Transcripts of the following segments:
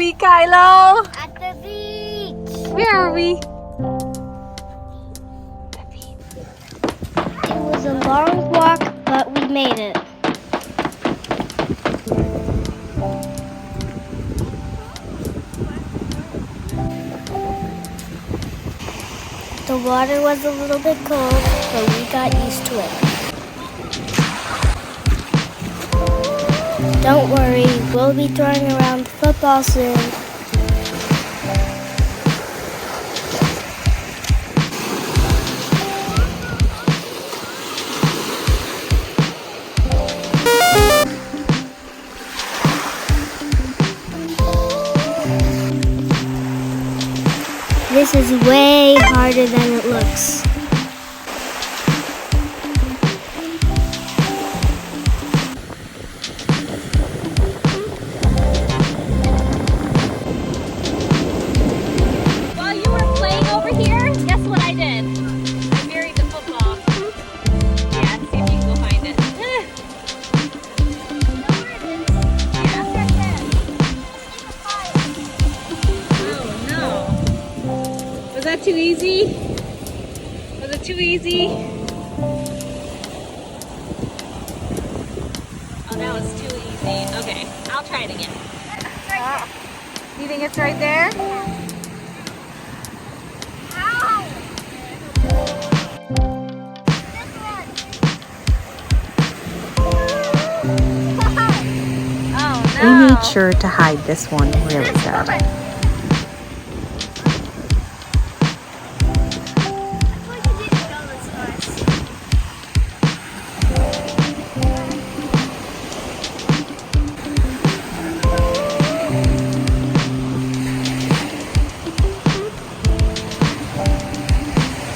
we, Kylo? At the beach. Where are we? It was a long walk, but we made it. The water was a little bit cold, but we got used to it. Don't worry, we'll be throwing around the football soon. This is way harder than it looks. While you were playing over here, guess what I did? I buried the football. Yeah, see if you can go find it. Oh no. Was that too easy? Was it too easy? Oh, that was too easy. Okay, I'll try it again. You think it's right there? Oh no. We made sure to hide this one really good.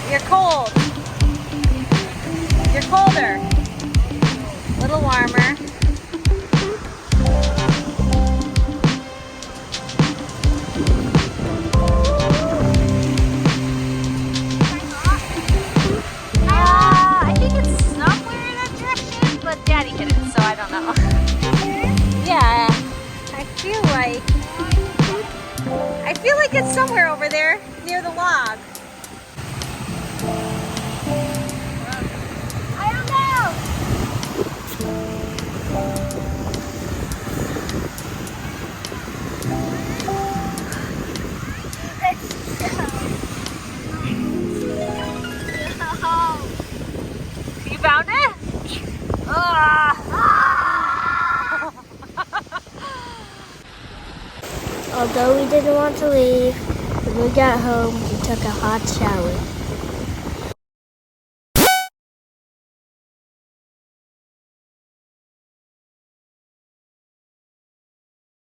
You're cold. You're colder. A little warmer. I think it's somewhere in that direction, but Daddy hit it, so I don't know. Yeah, I feel like it's somewhere over there near the log. I don't know. You found it? Although we didn't want to leave, when we got home, we took a hot shower.